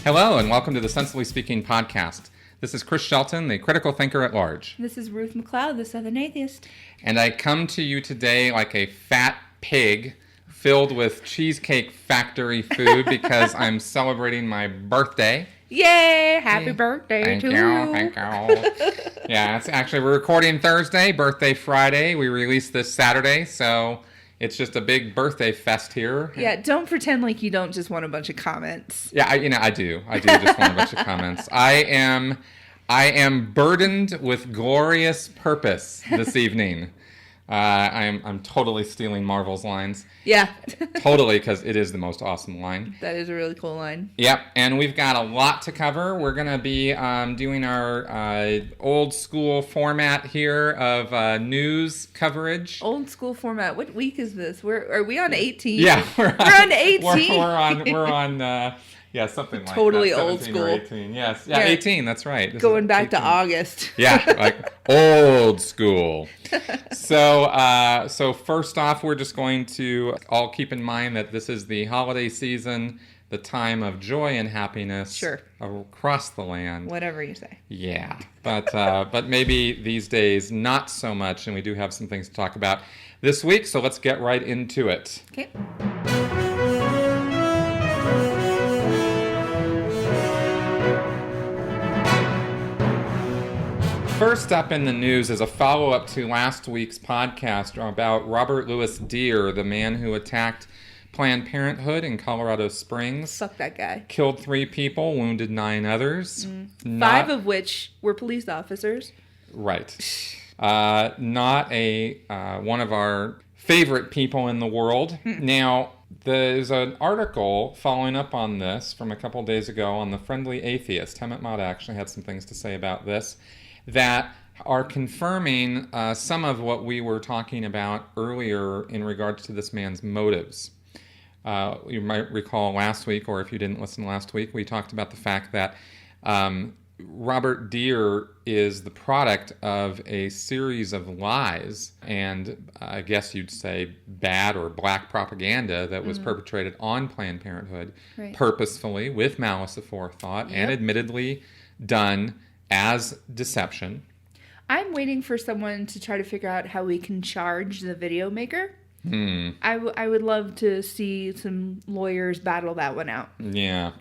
Hello, and welcome to the Sensibly Speaking podcast. This is Chris Shelton, the critical thinker at large. This is Ruth McLeod, the Southern Atheist. And I come to you today like a fat pig filled with Cheesecake Factory food because I'm celebrating my birthday. Yay! Happy birthday to you. Thank you. Yeah, it's actually, we're recording Thursday, birthday Friday. We released this Saturday, so it's just a big birthday fest here. Yeah, don't pretend like you don't just want a bunch of comments. Yeah, I do. I do just want a bunch of comments. I am burdened with glorious purpose this evening. I'm totally stealing Marvel's lines. Yeah. Totally, because it is the most awesome line. That is a really cool line. Yep, and we've got a lot to cover. We're going to be doing our old school format here of news coverage. Old school format. What week is this? Are we on 18? Yeah, we're on 18. We're on yeah, something like totally that. old school. 18, yes. Yeah, 18, that's right. This Going back 18. to August. Yeah, like old school. So first off, we're just going to all keep in mind that this is the holiday season, the time of joy and happiness across the land. Whatever you say. Yeah, but maybe these days not so much, and we do have some things to talk about this week, so let's get right into it. Okay. First up in the news is a follow-up to last week's podcast about Robert Louis Deere, the man who attacked Planned Parenthood in Colorado Springs. Fuck that guy. Killed 3 people, wounded 9 others. 5 of which were police officers. Right. Not one of our favorite people in the world. Now, there's an article following up on this from a couple days ago on the Friendly Atheist. Ruth McLeod actually had some things to say about this that are confirming some of what we were talking about earlier in regards to this man's motives. You might recall last week, or if you didn't listen last week, we talked about the fact that Robert Deere is the product of a series of lies and I guess you'd say bad or black propaganda that was perpetrated on Planned Parenthood purposefully with malice aforethought and admittedly done as deception. I'm waiting for someone to try to figure out how we can charge the video maker. I would love to see some lawyers battle that one out. Yeah.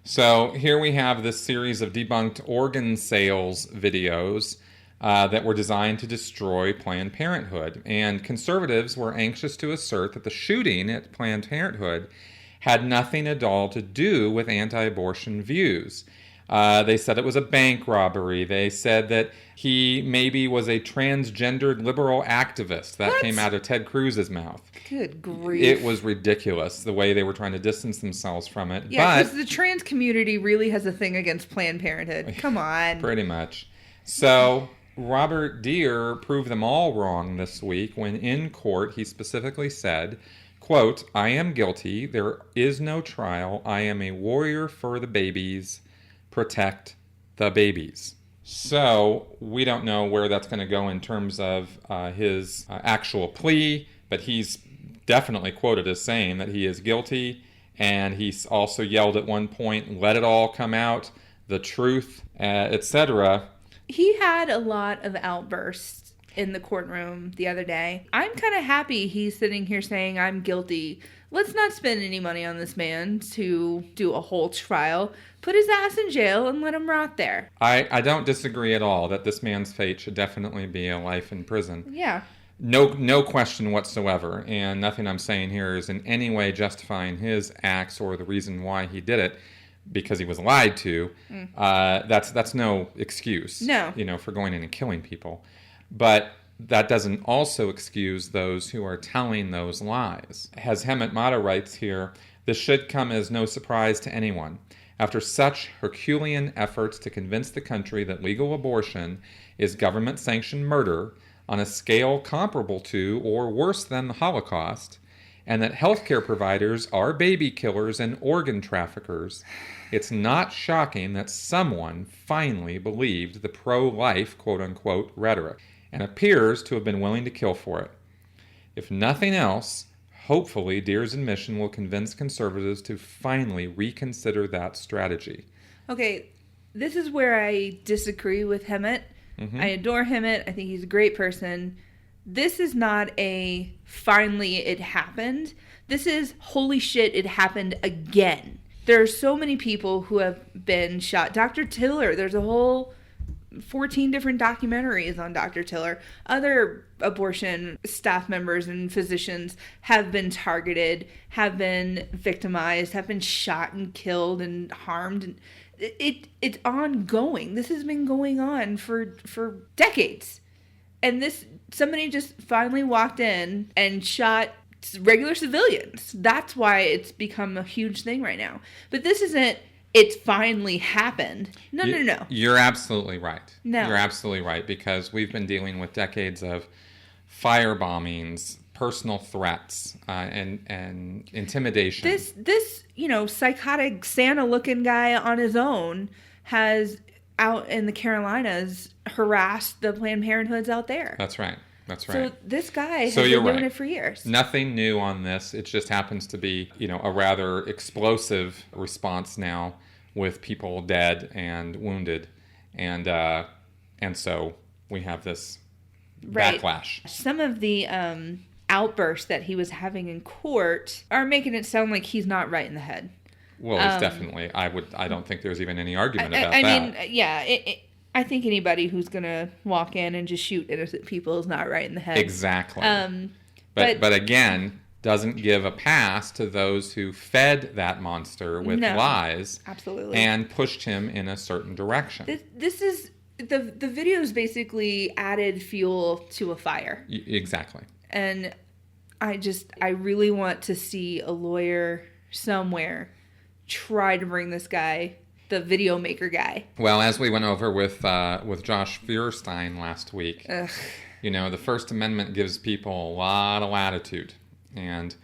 So here we have this series of debunked organ sales videos that were designed to destroy Planned Parenthood. And conservatives were anxious to assert that the shooting at Planned Parenthood had nothing at all to do with anti-abortion views. They said it was a bank robbery. They said that he maybe was a transgendered liberal activist. That came out of Ted Cruz's mouth. Good grief. It was ridiculous, the way they were trying to distance themselves from it. Yeah, because the trans community really has a thing against Planned Parenthood. Come on. Pretty much. So Robert Deere proved them all wrong this week when in court he specifically said, quote, "I am guilty. There is no trial. I am a warrior for the babies. Protect the babies." So we don't know where that's going to go in terms of his actual plea, but he's definitely quoted as saying that he is guilty, and he's also yelled at one point, "Let it all come out, the truth," etc. He had a lot of outbursts in the courtroom the other day. I'm kind of happy he's sitting here saying, "I'm guilty. Let's not spend any money on this man to do a whole trial. Put his ass in jail and let him rot there." I don't disagree at all that this man's fate should definitely be a life in prison. Yeah. No question whatsoever, and nothing I'm saying here is in any way justifying his acts or the reason why he did it, because he was lied to. That's no excuse. No. For going in and killing people. But that doesn't also excuse those who are telling those lies. As Ruth McLeod writes here, "This should come as no surprise to anyone. After such Herculean efforts to convince the country that legal abortion is government-sanctioned murder on a scale comparable to or worse than the Holocaust, and that healthcare providers are baby killers and organ traffickers, it's not shocking that someone finally believed the pro-life, quote-unquote, rhetoric, and appears to have been willing to kill for it. If nothing else, Hopefully, Deere's admission will convince conservatives to finally reconsider that strategy. Okay, this is where I disagree with Hemet. Mm-hmm. I adore Hemet. I think he's a great person. This is not a finally it happened. This is holy shit, it happened again. There are so many people who have been shot. Dr. Tiller, there's a whole 14 different documentaries on Dr. Tiller. Other abortion staff members and physicians have been targeted, have been victimized, have been shot and killed and harmed. It's ongoing. This has been going on for decades. And somebody just finally walked in and shot regular civilians. That's why it's become a huge thing right now. But this isn't, it's finally happened. No. You're absolutely right. No. You're absolutely right, because we've been dealing with decades of fire bombings, personal threats, and intimidation. This psychotic Santa-looking guy on his own has, out in the Carolinas, harassed the Planned Parenthoods out there. That's right. So this guy has been doing it for years. Nothing new on this. It just happens to be, a rather explosive response now with people dead and wounded. And so we have this backlash. Some of the outbursts that he was having in court are making it sound like he's not right in the head. Well, it's definitely. I don't think there's even any argument about that. I mean, yeah. I think anybody who's going to walk in and just shoot innocent people is not right in the head. Exactly. But again, doesn't give a pass to those who fed that monster with lies. Absolutely. And pushed him in a certain direction. This is the videos basically added fuel to a fire. Exactly. And I really want to see a lawyer somewhere try to bring this guy, the video maker guy. Well, as we went over with Josh Feuerstein last week, the First Amendment gives people a lot of latitude. And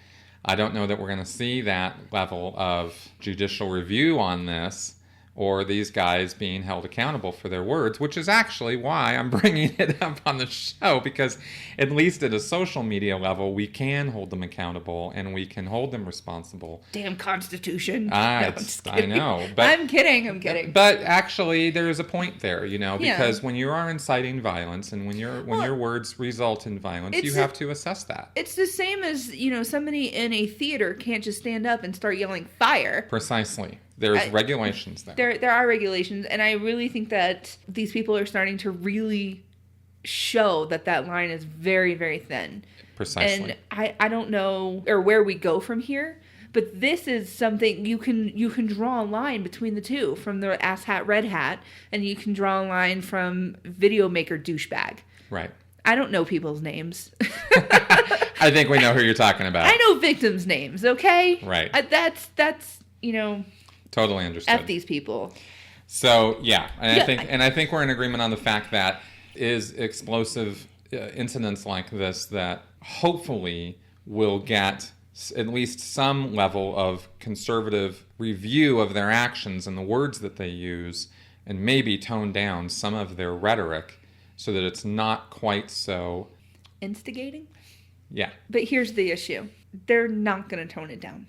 I don't know that we're going to see that level of judicial review on this, or these guys being held accountable for their words, which is actually why I'm bringing it up on the show, because at least at a social media level, we can hold them accountable and we can hold them responsible. Damn Constitution. I know. But, I'm kidding. But actually, there is a point there, because when you are inciting violence and when your words result in violence, you have to assess that. It's the same as, somebody in a theater can't just stand up and start yelling fire. Precisely. There's regulations there. There are regulations, and I really think that these people are starting to really show that line is very, very thin. Precisely. And I don't know or where we go from here, but this is something you can draw a line between the two, from the ass hat red hat, and you can draw a line from video maker douchebag. Right. I don't know people's names. I think we know who you're talking about. I know victims' names, okay? Right. That's Totally understood. F these people. So I think we're in agreement on the fact that is explosive incidents like this that hopefully will get at least some level of conservative review of their actions and the words that they use, and maybe tone down some of their rhetoric so that it's not quite so instigating. Yeah. But here's the issue: they're not going to tone it down.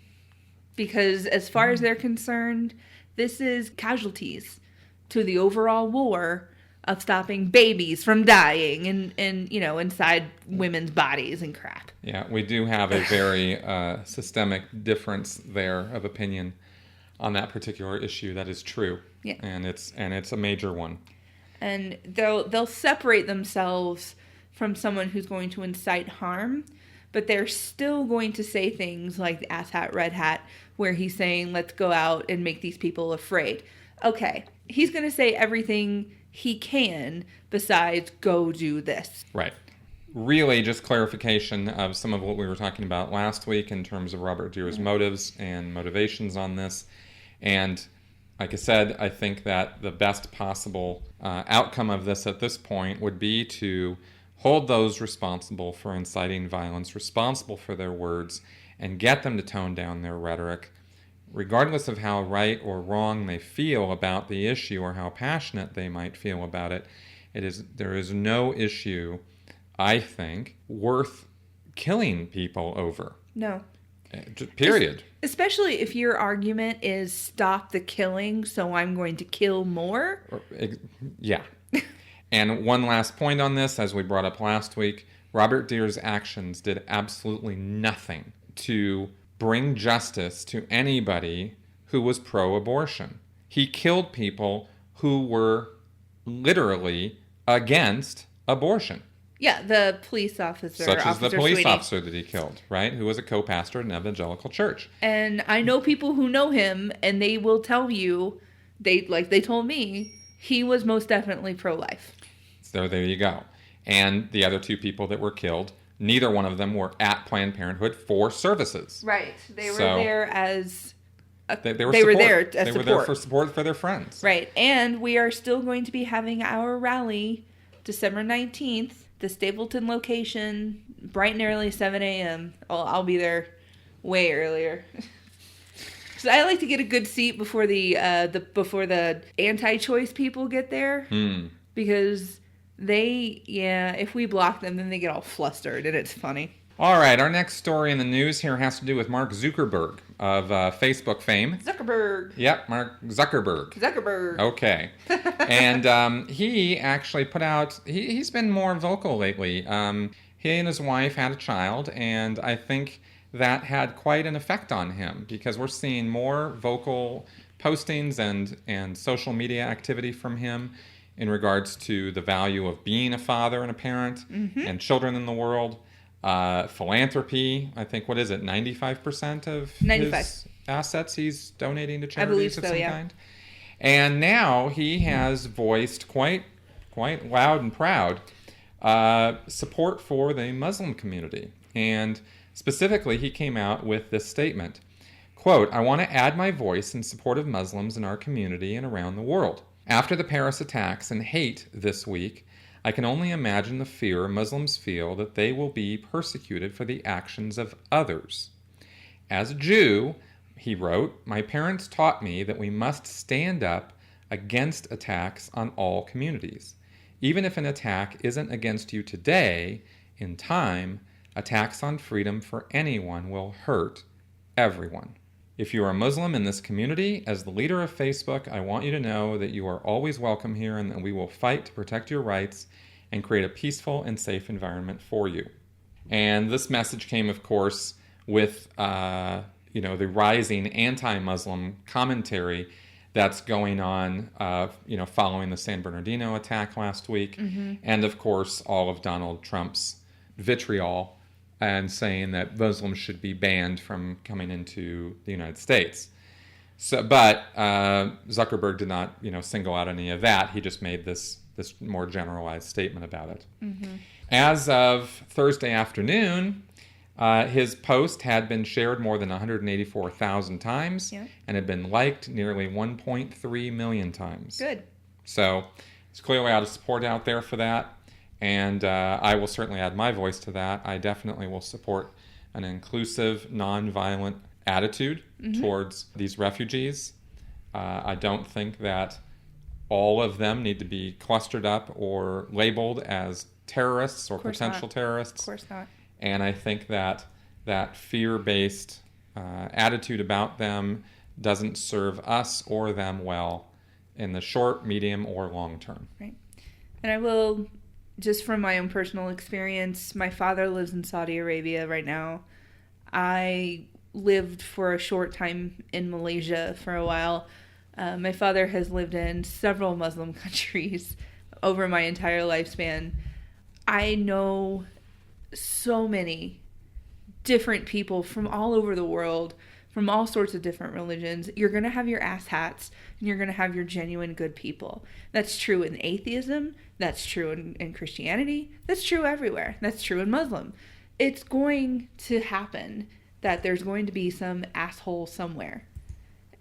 Because as far as they're concerned, this is casualties to the overall war of stopping babies from dying and inside women's bodies and crap. Yeah, we do have a very systemic difference there of opinion on that particular issue. That is true. Yeah. And it's a major one. And they'll separate themselves from someone who's going to incite harm, but they're still going to say things like the ass hat, red hat, where he's saying, let's go out and make these people afraid. Okay, he's going to say everything he can besides go do this. Right. Really just clarification of some of what we were talking about last week in terms of Robert Deere's motives and motivations on this. And like I said, I think that the best possible outcome of this at this point would be to hold those responsible for inciting violence, responsible for their words, and get them to tone down their rhetoric, regardless of how right or wrong they feel about the issue or how passionate they might feel about it. There is no issue, I think, worth killing people over. No. Period. Especially if your argument is stop the killing, so I'm going to kill more. Yeah. And one last point on this, as we brought up last week, Robert Deere's actions did absolutely nothing to bring justice to anybody who was pro-abortion. He killed people who were literally against abortion. Yeah, the police officer. Such as the police Sweeney. officer that he killed, right? Who was a co-pastor at an evangelical church. And I know people who know him, and they will tell you, they told me, he was most definitely pro-life. So there you go. And the other two people that were killed, neither one of them were at Planned Parenthood for services. Right. They were there as... They were there as support. They were there for support for their friends. Right. And we are still going to be having our rally December 19th, the Stapleton location, bright and early, 7 a.m. I'll be there way earlier. So I like to get a good seat before the anti-choice people get there. Because if we block them, then they get all flustered, and it's funny. All right, our next story in the news here has to do with Mark Zuckerberg of Facebook fame. Zuckerberg. Yep, Mark Zuckerberg. Zuckerberg. Okay. And he actually put out, he's been more vocal lately. He and his wife had a child, and I think that had quite an effect on him because we're seeing more vocal postings and social media activity from him in regards to the value of being a father and a parent and children in the world. Philanthropy, I think, 95% of his assets he's donating to charities of some kind. And now he has voiced quite loud and proud support for the Muslim community. And specifically, he came out with this statement, quote, "I want to add my voice in support of Muslims in our community and around the world. After the Paris attacks and hate this week, I can only imagine the fear Muslims feel that they will be persecuted for the actions of others. As a Jew," he wrote, "my parents taught me that we must stand up against attacks on all communities. Even if an attack isn't against you today, in time, attacks on freedom for anyone will hurt everyone. If you are a Muslim in this community, as the leader of Facebook, I want you to know that you are always welcome here and that we will fight to protect your rights and create a peaceful and safe environment for you." And this message came, of course, with the rising anti-Muslim commentary that's going on, following the San Bernardino attack last week, and of course all of Donald Trump's vitriol and saying that Muslims should be banned from coming into the United States. So, but Zuckerberg did not, single out any of that. He just made this more generalized statement about it. As of Thursday afternoon, his post had been shared more than 184,000 times and had been liked nearly 1.3 million times. Good. So it's clearly a lot of support out there for that. And I will certainly add my voice to that. I definitely will support an inclusive, nonviolent attitude towards these refugees. I don't think that all of them need to be clustered up or labeled as terrorists or potential terrorists. Of course not. And I think that fear-based attitude about them doesn't serve us or them well in the short, medium, or long term. Right. And I will... Just from my own personal experience, my father lives in Saudi Arabia right now. I lived for a short time in Malaysia for a while. My father has lived in several Muslim countries over my entire lifespan. I know so many different people from all over the world, from all sorts of different religions. You're going to have your asshats, and you're going to have your genuine good people. That's true in atheism. That's true in Christianity. That's true everywhere. That's true in Muslim. It's going to happen that there's going to be some asshole somewhere.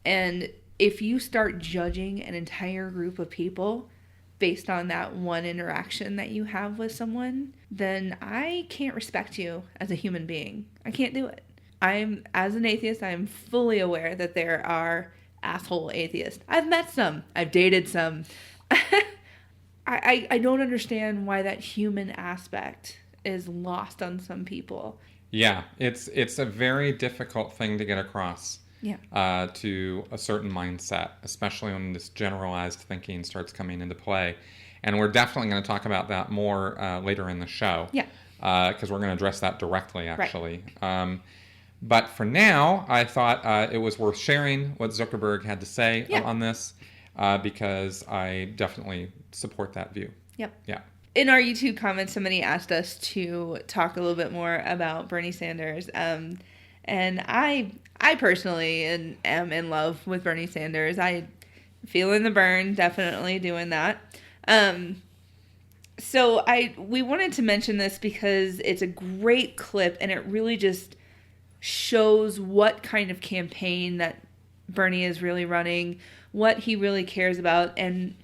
And if you start judging an entire group of people based on that one interaction that you have with someone, then I can't respect you as a human being. I can't do it. As an atheist, I'm fully aware that there are asshole atheists. I've met some. I've dated some. I don't understand why that human aspect is lost on some people. Yeah, it's a very difficult thing to get across to a certain mindset, especially when this generalized thinking starts coming into play. And we're definitely going to talk about that more later in the show. Yeah. Because we're going to address that directly, actually. Right. But for now, I thought it was worth sharing what Zuckerberg had to say on this because I definitely support that view. Yep. Yeah. In our YouTube comments, somebody asked us to talk a little bit more about Bernie Sanders. And I personally am in love with Bernie Sanders. I feeling the burn, definitely doing that. So we wanted to mention this because it's a great clip and it really just shows what kind of campaign that Bernie is really running, what he really cares about, and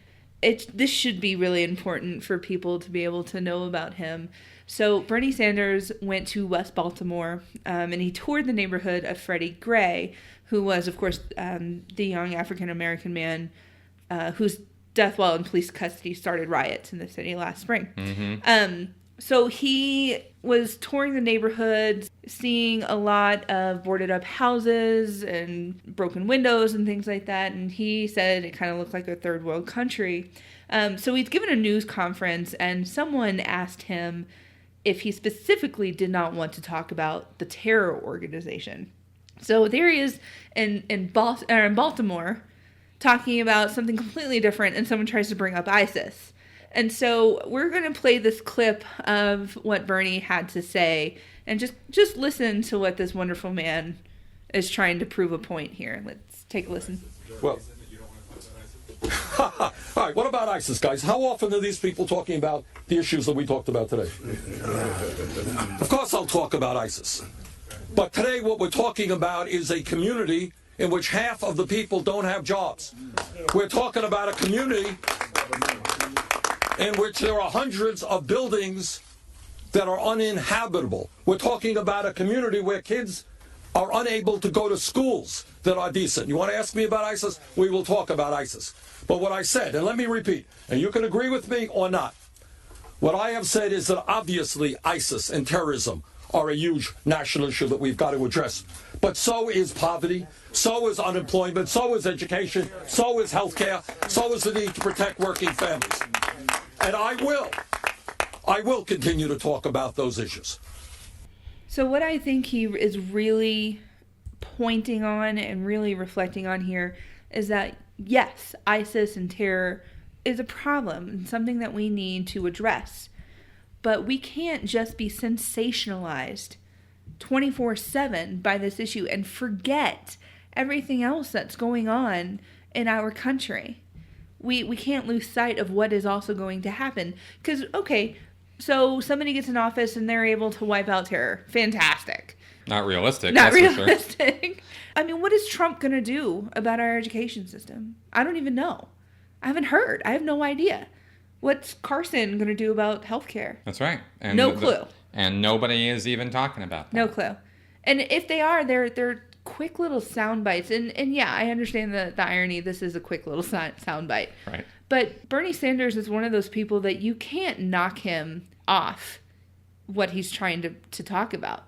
this should be really important for people to be able to know about him. So Bernie Sanders went to West Baltimore, and he toured the neighborhood of Freddie Gray, who was, of course, the young African-American man whose death while in police custody started riots in the city last spring. Mm-hmm. So he was touring the neighborhood, seeing a lot of boarded up houses and broken windows and things like that. And he said it kind of looked like a third world country. So he's given a news conference and someone asked him if he specifically did not want to talk about the terror organization. So there he is in Baltimore talking about something completely different and someone tries to bring up ISIS. And so we're going to play this clip of what Bernie had to say and just listen to what this wonderful man is trying to prove a point here. Let's take a listen. Well, all right, what about ISIS, guys? How often are these people talking about the issues that we talked about today? Of course I'll talk about ISIS. But today what we're talking about is a community in which half of the people don't have jobs. We're talking about a community in which there are hundreds of buildings that are uninhabitable. We're talking about a community where kids are unable to go to schools that are decent. You want to ask me about ISIS? We will talk about ISIS. But what I said, and let me repeat, and you can agree with me or not, what I have said is that obviously ISIS and terrorism are a huge national issue that we've got to address. But so is poverty, so is unemployment, so is education, so is healthcare, so is the need to protect working families. And I will continue to talk about those issues. So what I think he is really pointing on and really reflecting on here is that, yes, ISIS and terror is a problem and something that we need to address. But we can't just be sensationalized 24/7 by this issue and forget everything else that's going on in our country. We can't lose sight of what is also going to happen. Because, okay, so somebody gets in office and they're able to wipe out terror. Fantastic. Not realistic. Not that's realistic. For sure. I mean, what is Trump going to do about our education system? I don't even know. I haven't heard. I have no idea. What's Carson going to do about healthcare? That's right. And no clue. And nobody is even talking about that. No clue. And if they are, they're quick little sound bites. And yeah, I understand the irony. This is a quick little sound bite. Right. But Bernie Sanders is one of those people that you can't knock him off what he's trying to talk about.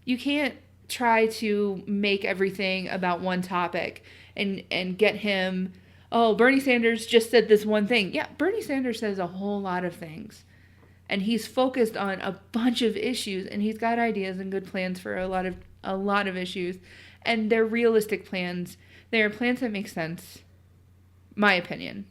You can't try to make everything about one topic and get him, oh, Bernie Sanders just said this one thing. Yeah, Bernie Sanders says a whole lot of things. And he's focused on a bunch of issues, and he's got ideas and good plans for a lot of issues. And they're realistic plans. They're plans that make sense. My opinion.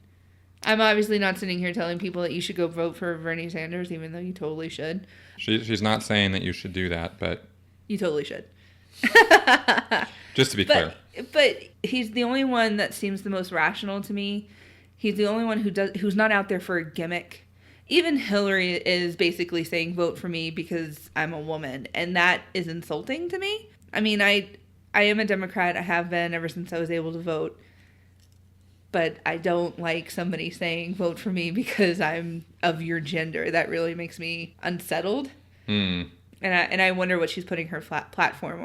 I'm obviously not sitting here telling people that you should go vote for Bernie Sanders, even though you totally should. She's not saying that you should do that, but... You totally should. Just to be clear. But he's the only one that seems the most rational to me. He's the only one who's not out there for a gimmick. Even Hillary is basically saying vote for me because I'm a woman, and that is insulting to me. I mean, I am a Democrat. I have been ever since I was able to vote. But I don't like somebody saying vote for me because I'm of your gender. That really makes me unsettled. And I wonder what she's putting her platform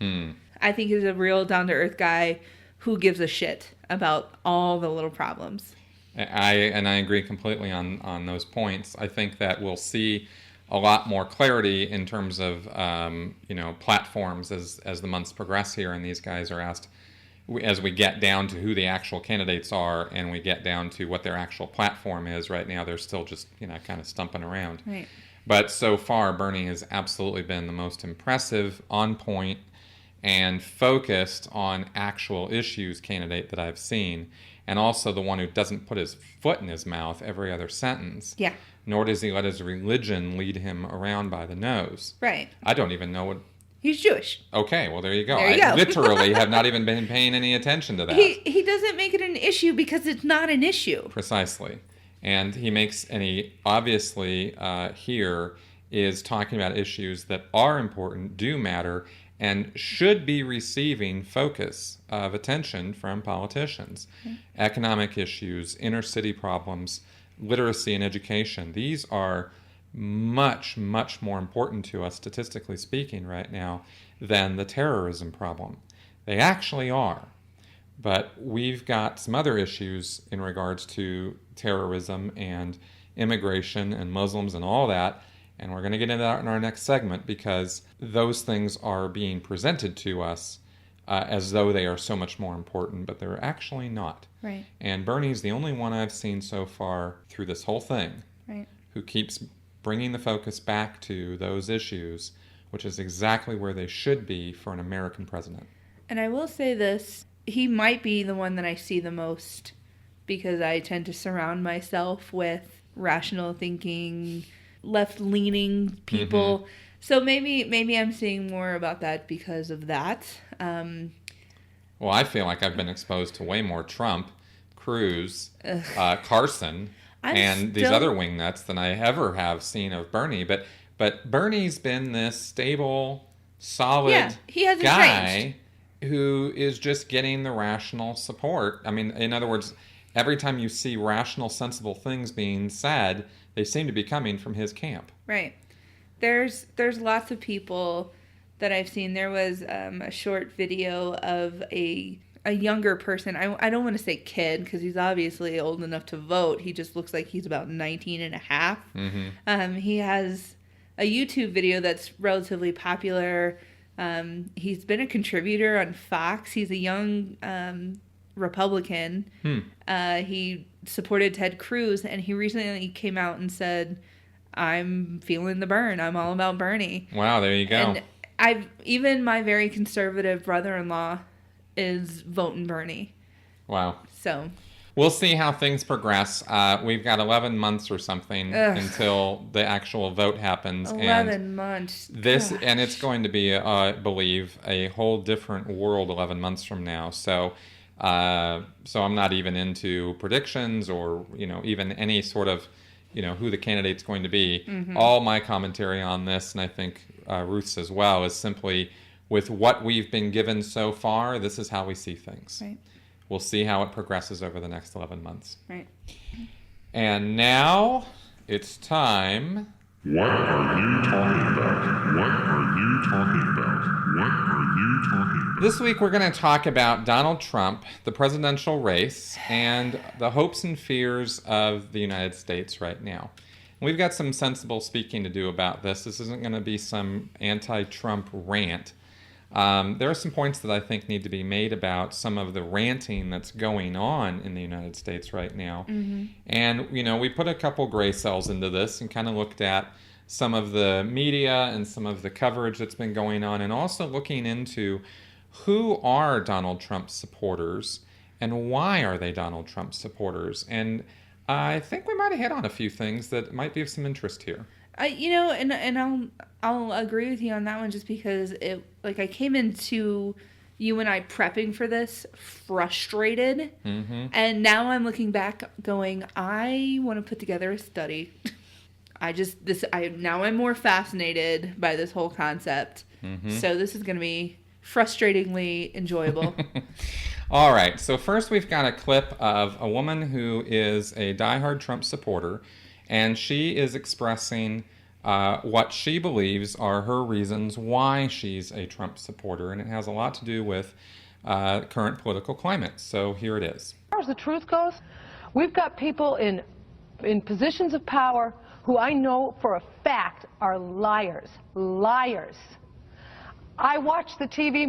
on. I think he's a real down-to-earth guy who gives a shit about all the little problems. I agree completely on those points. I think that we'll see a lot more clarity in terms of platforms as the months progress here, and these guys are asked, as we get down to who the actual candidates are and we get down to what their actual platform is. Right now they're still just kind of stumping around. Right. But so far Bernie has absolutely been the most impressive, on point, and focused on actual issues candidate that I've seen, and also the one who doesn't put his foot in his mouth every other sentence. Yeah. Nor does he let his religion lead him around by the nose. Right. I don't even know what... He's Jewish. Okay, well, there you go. There you go. Literally have not even been paying any attention to that. He doesn't make it an issue because it's not an issue. Precisely. And he obviously here is talking about issues that are important, do matter, and should be receiving focus of attention from politicians. Mm-hmm. Economic issues, inner city problems, literacy and education. These are much, much more important to us, statistically speaking, right now, than the terrorism problem. They actually are. But we've got some other issues in regards to terrorism and immigration and Muslims and all that, and we're going to get into that in our next segment, because those things are being presented to us as though they are so much more important, but they're actually not. Right. And Bernie's the only one I've seen so far through this whole thing who keeps bringing the focus back to those issues, which is exactly where they should be for an American president. And I will say this, he might be the one that I see the most, because I tend to surround myself with rational thinking, left-leaning people. Mm-hmm. So maybe I'm seeing more about that because of that. Well, I feel like I've been exposed to way more Trump, Cruz, Carson, these other wingnuts than I ever have seen of Bernie. But Bernie's been this stable, solid guy who is just getting the rational support. I mean, in other words, every time you see rational, sensible things being said, they seem to be coming from his camp. Right. There's lots of people that I've seen. There was a short video of a younger person. I don't want to say kid, because he's obviously old enough to vote. He just looks like he's about 19 and a half. Mm-hmm. He has a YouTube video that's relatively popular. He's been a contributor on Fox. He's a young Republican. He supported Ted Cruz, and he recently came out and said, "I'm feeling the burn. I'm all about Bernie." Wow, there you go. And even my very conservative brother-in-law is voting Bernie. Wow. So we'll see how things progress. We've got 11 months or something until the actual vote happens. 11 months. And it's going to be, I believe, a whole different world 11 months from now. So I'm not even into predictions or, even any sort of, who the candidate's going to be. Mm-hmm. All my commentary on this, and I think Ruth's as well, is simply with what we've been given so far, this is how we see things. Right. We'll see how it progresses over the next 11 months. Right. And now it's time. What are you talking about? What are you talking about? What are you talking about? This week we're going to talk about Donald Trump, the presidential race, and the hopes and fears of the United States right now. We've got some sensible speaking to do about this. This isn't going to be some anti-Trump rant. There are some points that I think need to be made about some of the ranting that's going on in the United States right now. Mm-hmm. And, we put a couple gray cells into this and kind of looked at some of the media and some of the coverage that's been going on, and also looking into who are Donald Trump's supporters and why are they Donald Trump supporters. And I think we might have hit on a few things that might be of some interest here. I'll agree with you on that one, just because I came into you and I prepping for this frustrated, mm-hmm. and now I'm looking back going, I want to put together a study. Now I'm more fascinated by this whole concept. Mm-hmm. So this is going to be frustratingly enjoyable. All right. So first we've got a clip of a woman who is a diehard Trump supporter, and she is expressing what she believes are her reasons why she's a Trump supporter, and it has a lot to do with current political climate. So here it is. As far as the truth goes, we've got people in positions of power who I know for a fact are liars. Liars. I watch the TV,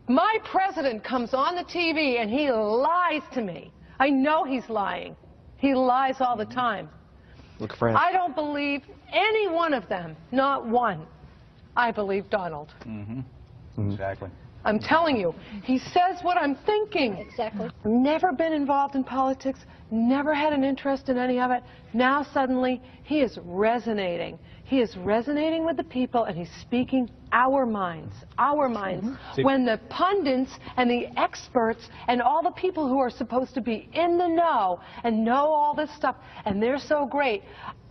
my president comes on the TV and he lies to me. I know he's lying. He lies all the time. Look for him. I don't believe any one of them, not one. I believe Donald. Exactly. I'm telling you, he says what I'm thinking. Exactly. Never been involved in politics, never had an interest in any of it. Now suddenly he is resonating. He is resonating with the people and he's speaking our minds, our minds. When the pundits and the experts and all the people who are supposed to be in the know and know all this stuff, and they're so great,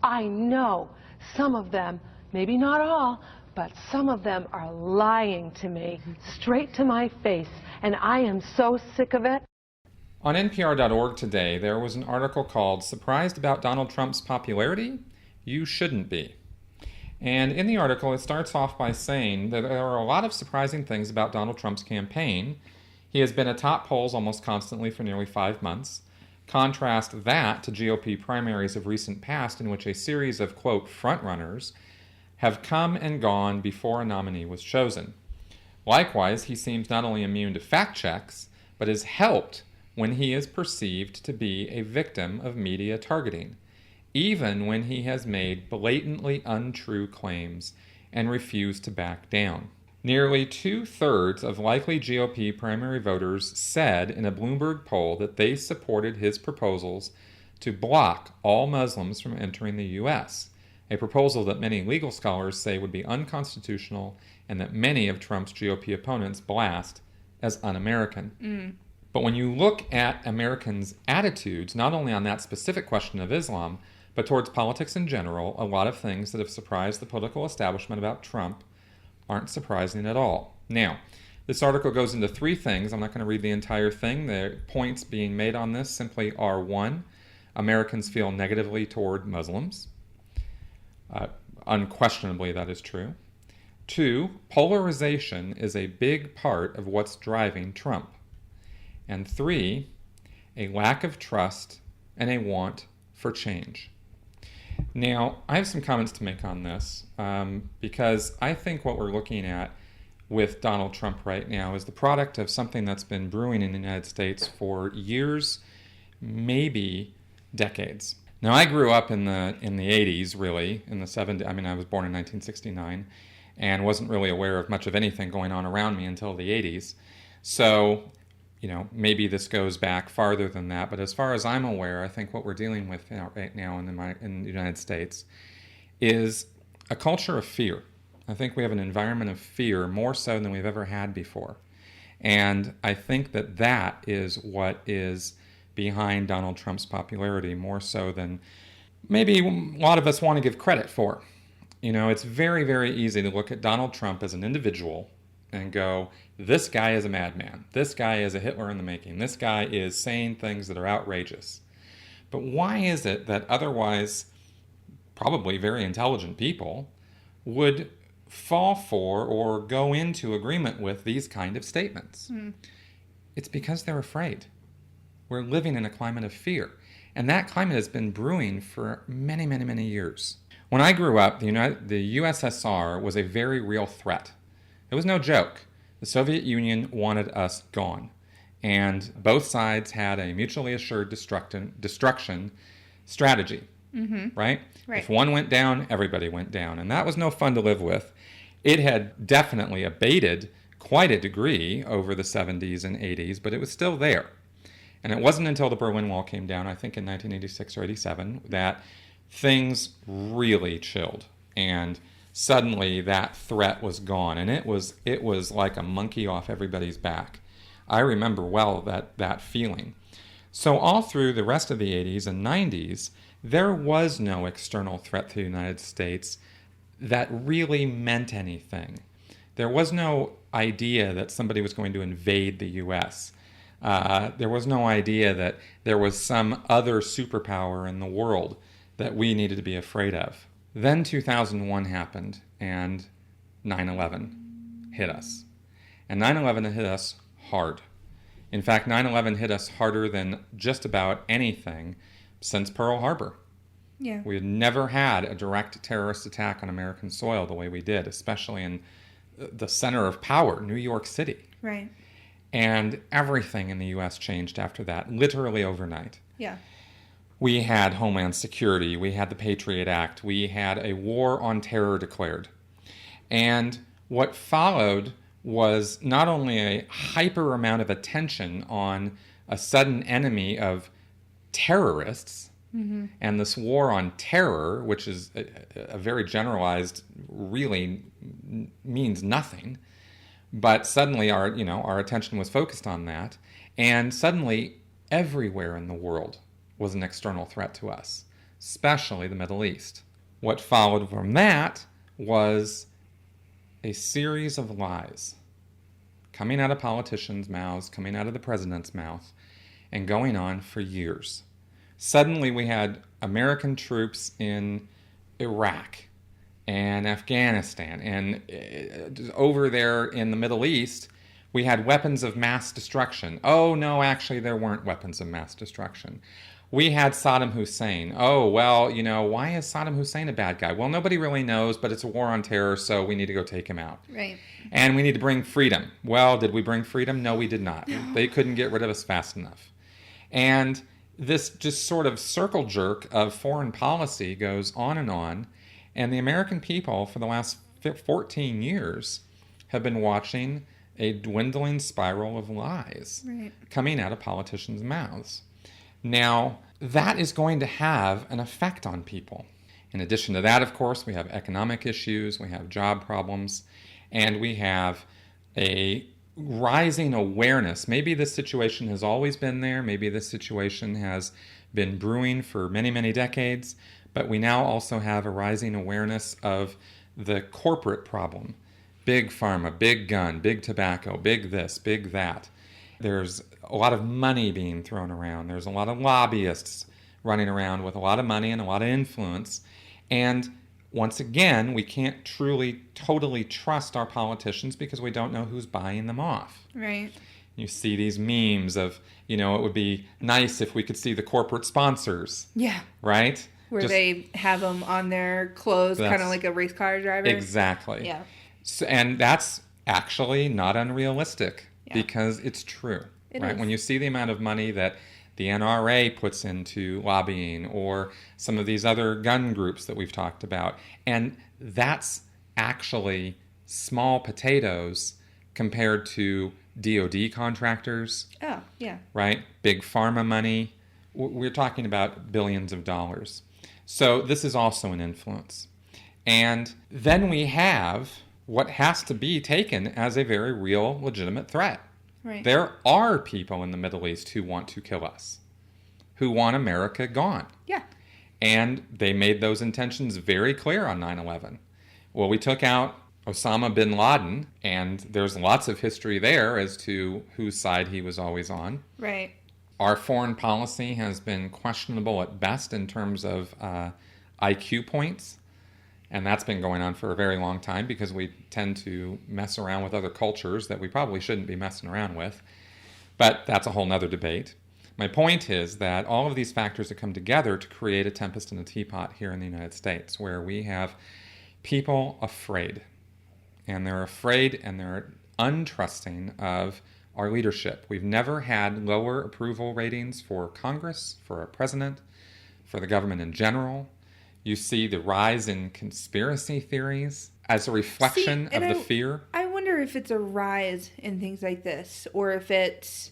I know some of them, maybe not all, but some of them are lying to me, straight to my face, and I am so sick of it. On NPR.org today, there was an article called "Surprised About Donald Trump's Popularity? You Shouldn't Be." And in the article, it starts off by saying that there are a lot of surprising things about Donald Trump's campaign. He has been atop polls almost constantly for nearly 5 months. Contrast that to GOP primaries of recent past in which a series of, quote, frontrunners have come and gone before a nominee was chosen. Likewise, he seems not only immune to fact checks, but is helped when he is perceived to be a victim of media targeting, even when he has made blatantly untrue claims and refused to back down. Nearly 2/3 of likely GOP primary voters said in a Bloomberg poll that they supported his proposals to block all Muslims from entering the U.S., a proposal that many legal scholars say would be unconstitutional and that many of Trump's GOP opponents blast as un-American. But when you look at Americans' attitudes, not only on that specific question of Islam, but towards politics in general, a lot of things that have surprised the political establishment about Trump aren't surprising at all. Now, this article goes into 3 things. I'm not going to read the entire thing. The points being made on this simply are: 1, Americans feel negatively toward Muslims. Unquestionably, that is true. 2, polarization is a big part of what's driving Trump. And 3, a lack of trust and a want for change. Now, I have some comments to make on this because I think what we're looking at with Donald Trump right now is the product of something that's been brewing in the United States for years, maybe decades. Now, I grew up in the 80s, really, in the 70s. I mean, I was born in 1969 and wasn't really aware of much of anything going on around me until the 80s. So, maybe this goes back farther than that, but as far as I'm aware, I think what we're dealing with right now in the United States is a culture of fear. I think we have an environment of fear more so than we've ever had before. And I think that is what is behind Donald Trump's popularity more so than maybe a lot of us want to give credit for. It's very, very easy to look at Donald Trump as an individual and go, this guy is a madman. This guy is a Hitler in the making. This guy is saying things that are outrageous. But why is it that otherwise probably very intelligent people would fall for or go into agreement with these kind of statements? It's because they're afraid. We're living in a climate of fear. And that climate has been brewing for many, many, many years. When I grew up, the USSR was a very real threat. It was no joke. The Soviet Union wanted us gone. And both sides had a mutually assured destruction strategy, right? If one went down, everybody went down. And that was no fun to live with. It had definitely abated quite a degree over the 70s and 80s, but it was still there. And it wasn't until the Berlin Wall came down, I think in 1986 or 87, that things really chilled. And suddenly that threat was gone. And it was like a monkey off everybody's back. I remember well that feeling. So all through the rest of the 80s and 90s, there was no external threat to the United States that really meant anything. There was no idea that somebody was going to invade the U.S. There was no idea that there was some other superpower in the world that we needed to be afraid of. Then 2001 happened, and 9/11 hit us. And 9/11 hit us hard. In fact, 9/11 hit us harder than just about anything since Pearl Harbor. Yeah. We had never had a direct terrorist attack on American soil the way we did, especially in the center of power, New York City. Right. And everything in the U.S. changed after that, literally overnight. Yeah. We had Homeland Security. We had the Patriot Act. We had a war on terror declared. And what followed was not only a hyper amount of attention on a sudden enemy of terrorists, and this war on terror, which is a very generalized, really means nothing. But suddenly our attention was focused on that. And suddenly everywhere in the world was an external threat to us, especially the Middle East. What followed from that was a series of lies coming out of politicians' mouths, coming out of the president's mouth, and going on for years. Suddenly we had American troops in Iraq and Afghanistan, and over there in the Middle East, we had weapons of mass destruction. Oh, no, actually, there weren't weapons of mass destruction. We had Saddam Hussein. Oh, well, why is Saddam Hussein a bad guy? Well, nobody really knows, but it's a war on terror, so we need to go take him out. Right. And we need to bring freedom. Well, did we bring freedom? No, we did not. They couldn't get rid of us fast enough. And this just sort of circle jerk of foreign policy goes on, and the American people for the last 14 years have been watching a dwindling spiral of lies coming out of politicians' mouths. Now, that is going to have an effect on people. In addition to that, of course, we have economic issues, we have job problems, and we have a rising awareness. Maybe this situation has always been there. Maybe this situation has been brewing for many, many decades. But we now also have a rising awareness of the corporate problem. Big pharma, big gun, big tobacco, big this, big that. There's a lot of money being thrown around. There's a lot of lobbyists running around with a lot of money and a lot of influence. And once again, we can't truly, totally trust our politicians because we don't know who's buying them off. Right. You see these memes of, it would be nice if we could see the corporate sponsors. Yeah. Right? Where they have them on their clothes, kind of like a race car driver. Exactly. Yeah. So, and that's actually not unrealistic because it's true. Right? Is. When you see the amount of money that the NRA puts into lobbying or some of these other gun groups that we've talked about, and that's actually small potatoes compared to DOD contractors. Oh, yeah. Right? Big pharma money. We're talking about billions of dollars. So this is also an influence. And then we have what has to be taken as a very real, legitimate threat. Right. There are people in the Middle East who want to kill us, who want America gone. Yeah. And they made those intentions very clear on 9/11. Well, we took out Osama bin Laden, and there's lots of history there as to whose side he was always on. Right. Our foreign policy has been questionable at best in terms of IQ points. And that's been going on for a very long time because we tend to mess around with other cultures that we probably shouldn't be messing around with. But that's a whole nother debate. My point is that all of these factors have come together to create a tempest in a teapot here in the United States, where we have people afraid. And they're afraid and they're untrusting of our leadership. We've never had lower approval ratings for Congress, for our president, for the government in general. You see the rise in conspiracy theories as a reflection of the fear. I wonder if it's a rise in things like this, or if it's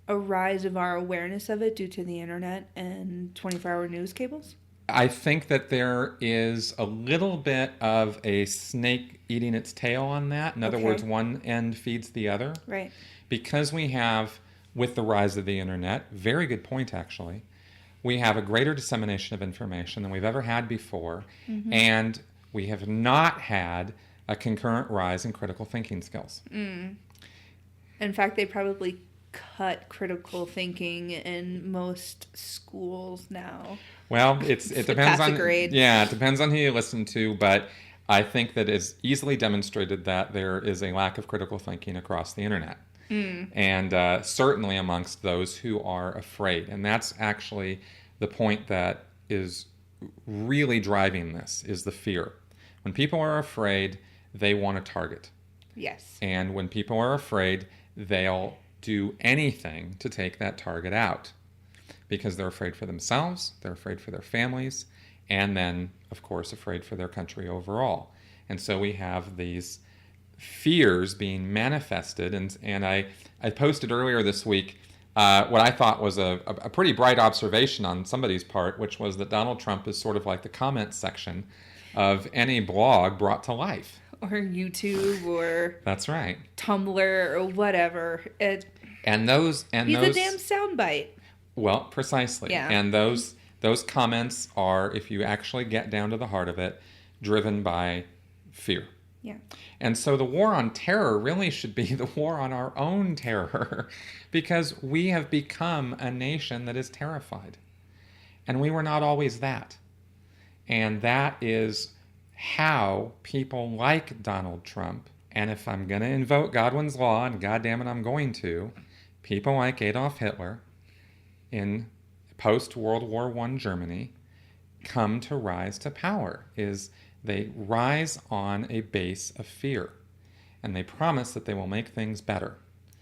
a rise of our awareness of it due to the internet and 24-hour news cables. I think that there is a little bit of a snake eating its tail on that. In other words, one end feeds the other. Right. Because we have, with the rise of the internet, very good point actually, we have a greater dissemination of information than we've ever had before, and we have not had a concurrent rise in critical thinking skills. In fact, they probably cut critical thinking in most schools now. Well, it depends on grade. Yeah, it depends on who you listen to, but I think that it's easily demonstrated that there is a lack of critical thinking across the internet. And certainly amongst those who are afraid. And that's actually the point that is really driving this is the fear. When people are afraid, they want a target. Yes. And when people are afraid, they'll do anything to take that target out because they're afraid for themselves, they're afraid for their families, and then, of course, afraid for their country overall. And so we have these fears being manifested. And I posted earlier this week what I thought was a pretty bright observation on somebody's part, which was that Donald Trump is sort of like the comment section of any blog brought to life. Or YouTube or That's right. Tumblr or whatever. He's a damn soundbite. Well, precisely. Yeah. And those comments are, if you actually get down to the heart of it, driven by fear. Yeah. And so the war on terror really should be the war on our own terror, because we have become a nation that is terrified. And we were not always that. And that is how people like Donald Trump, and if I'm going to invoke Godwin's Law, and goddamn it, I'm going to, people like Adolf Hitler in post-World War I Germany come to rise to power, is they rise on a base of fear. And they promise that they will make things better.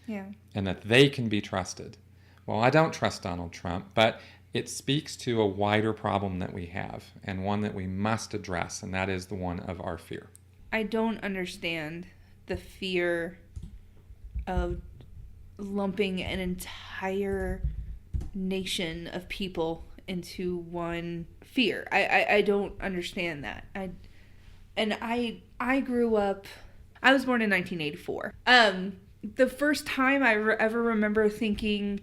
Yeah. And that they can be trusted. Well, I don't trust Donald Trump, but it speaks to a wider problem that we have, and one that we must address, and that is the one of our fear. I don't understand the fear of lumping an entire nation of people into one fear. I don't understand that. I grew up, I was born in 1984. The first time I ever remember thinking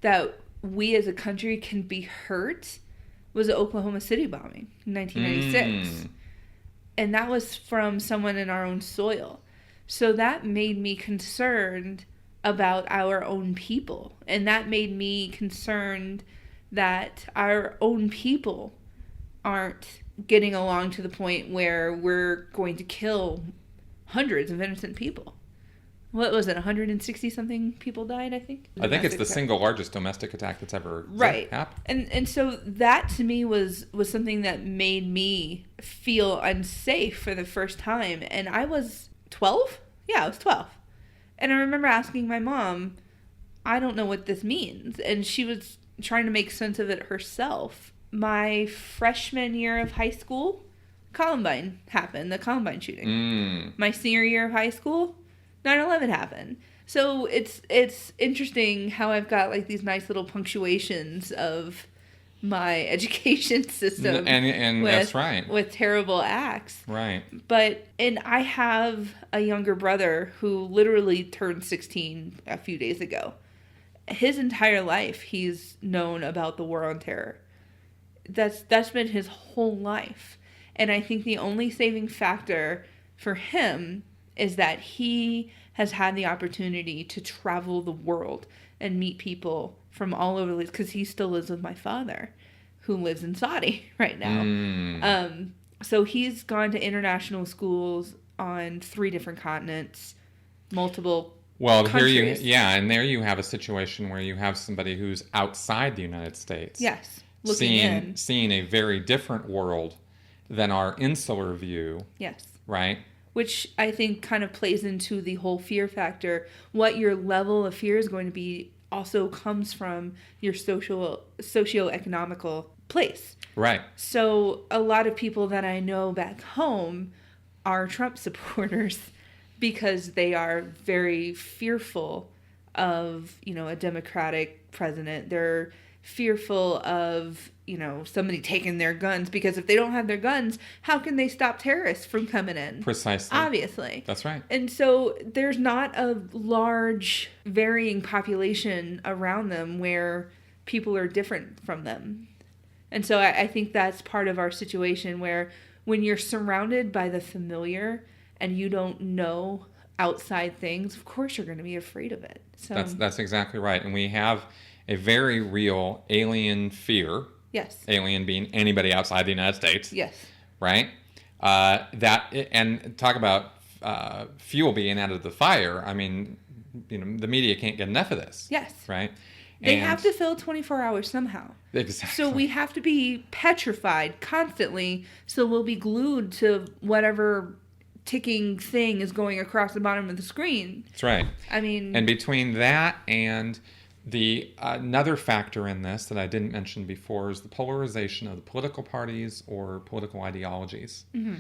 that we as a country can be hurt was the Oklahoma City bombing in 1996. And that was from someone in our own soil. So that made me concerned about our own people. And that made me concerned that our own people aren't getting along to the point where we're going to kill hundreds of innocent people. What was it, 160-something people died, I think? I think it's the single largest domestic attack that's ever happened. And so that, to me, was something that made me feel unsafe for the first time. And I was 12? Yeah, I was 12. And I remember asking my mom, I don't know what this means. And she was trying to make sense of it herself. My freshman year of high school, Columbine happened, the Columbine shooting. My senior year of high school, 9/11 happened. So it's interesting how I've got like these nice little punctuations of my education system. And that's right. With terrible acts. Right. And I have a younger brother who literally turned 16 a few days ago. His entire life he's known about the war on terror. That's been his whole life. And I think the only saving factor for him is that he has had the opportunity to travel the world and meet people from all over the place, because he still lives with my father, who lives in Saudi right now. So he's gone to international schools on 3 different continents, multiple countries. And there you have a situation where you have somebody who's outside the United States. Yes, seeing a very different world than our insular view. Yes. Right? Which I think kind of plays into the whole fear factor. What your level of fear is going to be also comes from your socio-economical place. Right. So a lot of people that I know back home are Trump supporters because they are very fearful of, a Democratic president. They're fearful of, somebody taking their guns, because if they don't have their guns, how can they stop terrorists from coming in? Precisely. Obviously. That's right. And so there's not a large varying population around them where people are different from them. And so I think that's part of our situation, where when you're surrounded by the familiar and you don't know outside things, of course you're going to be afraid of it. So that's exactly right. And we have a very real alien fear. Yes. Alien being anybody outside the United States. Yes. Right? And talk about fuel being added to the fire. I mean, the media can't get enough of this. Yes. Right? They have to fill 24 hours somehow. Exactly. So we have to be petrified constantly, so we'll be glued to whatever ticking thing is going across the bottom of the screen. That's right. I mean... And between that and another factor in this that I didn't mention before is the polarization of the political parties or political ideologies. Mm-hmm.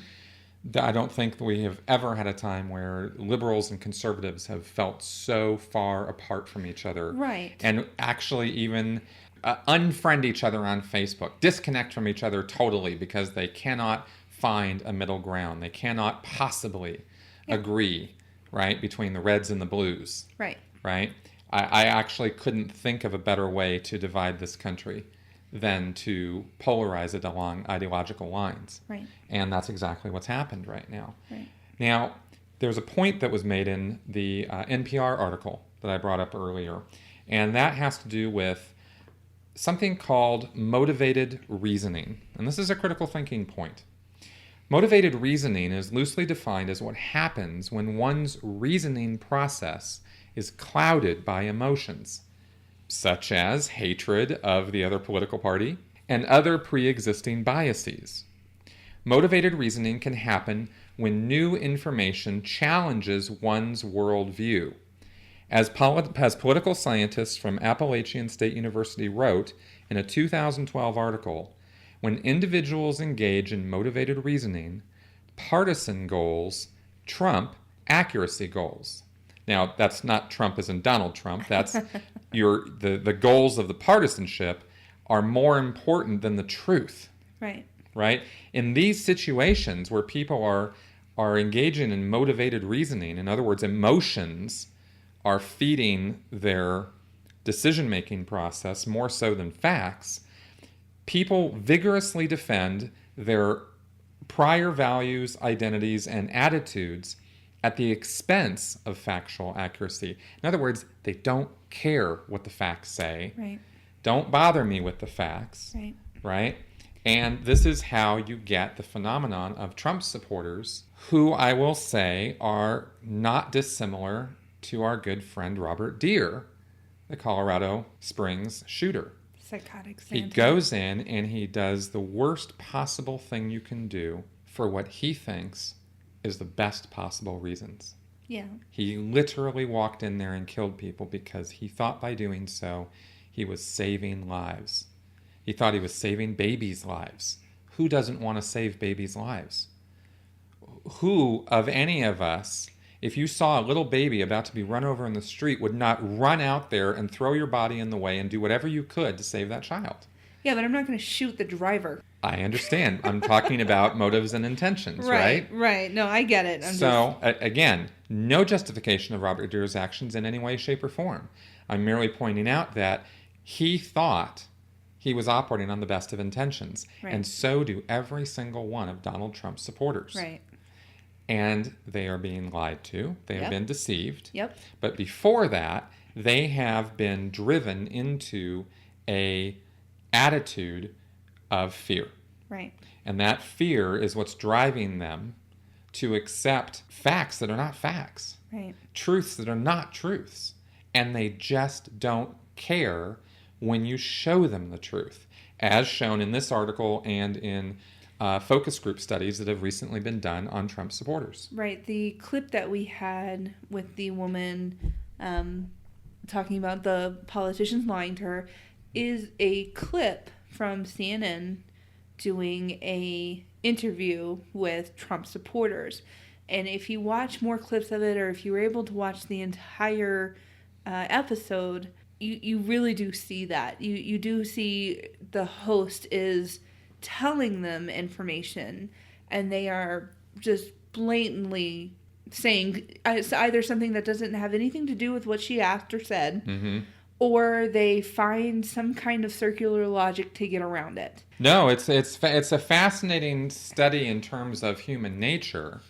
I don't think we have ever had a time where liberals and conservatives have felt so far apart from each other. Right. And actually even unfriend each other on Facebook, disconnect from each other totally because they cannot find a middle ground. They cannot possibly agree, right, between the reds and the blues. Right. Right? I actually couldn't think of a better way to divide this country than to polarize it along ideological lines. Right. And that's exactly what's happened right now. Right. Now, there's a point that was made in the NPR article that I brought up earlier, and that has to do with something called motivated reasoning. And this is a critical thinking point. Motivated reasoning is loosely defined as what happens when one's reasoning process is clouded by emotions, such as hatred of the other political party and other pre-existing biases. Motivated reasoning can happen when new information challenges one's worldview. As political scientists from Appalachian State University wrote in a 2012 article, when individuals engage in motivated reasoning, partisan goals trump accuracy goals. Now, that's not Trump as in Donald Trump. That's the goals of the partisanship are more important than the truth. Right. Right? In these situations where people are engaging in motivated reasoning, in other words, emotions are feeding their decision-making process more so than facts, people vigorously defend their prior values, identities, and attitudes at the expense of factual accuracy. In other words, they don't care what the facts say. Right. Don't bother me with the facts. Right. Right? And this is how you get the phenomenon of Trump supporters, who I will say are not dissimilar to our good friend Robert Deere, the Colorado Springs shooter. Psychotic Santa. He goes in and he does the worst possible thing you can do for what he thinks is the best possible reasons. Yeah. He literally walked in there and killed people because he thought by doing so he was saving lives. He thought he was saving babies' lives. Who doesn't want to save babies' lives? Who of any of us, if you saw a little baby about to be run over in the street, would not run out there and throw your body in the way and do whatever you could to save that child? Yeah, but I'm not going to shoot the driver. I understand. I'm talking about motives and intentions, right? Right. No, I get it. Again, no justification of Robert Deere's actions in any way, shape, or form. I'm merely pointing out that he thought he was operating on the best of intentions. Right. And so do every single one of Donald Trump's supporters. Right. And they are being lied to. They have been deceived. Yep. But before that, they have been driven into a attitude of fear. Right. And that fear is what's driving them to accept facts that are not facts. Right. Truths that are not truths. And they just don't care when you show them the truth, as shown in this article and in focus group studies that have recently been done on Trump supporters. Right. The clip that we had with the woman talking about the politicians lying to her is a clip from CNN doing a interview with Trump supporters. And if you watch more clips of it, or if you were able to watch the entire episode, you really do see that. You do see the host is telling them information, and they are just blatantly saying either something that doesn't have anything to do with what she asked or said, Mm-hmm. or they find some kind of circular logic to get around it. No, it's a fascinating study in terms of human nature,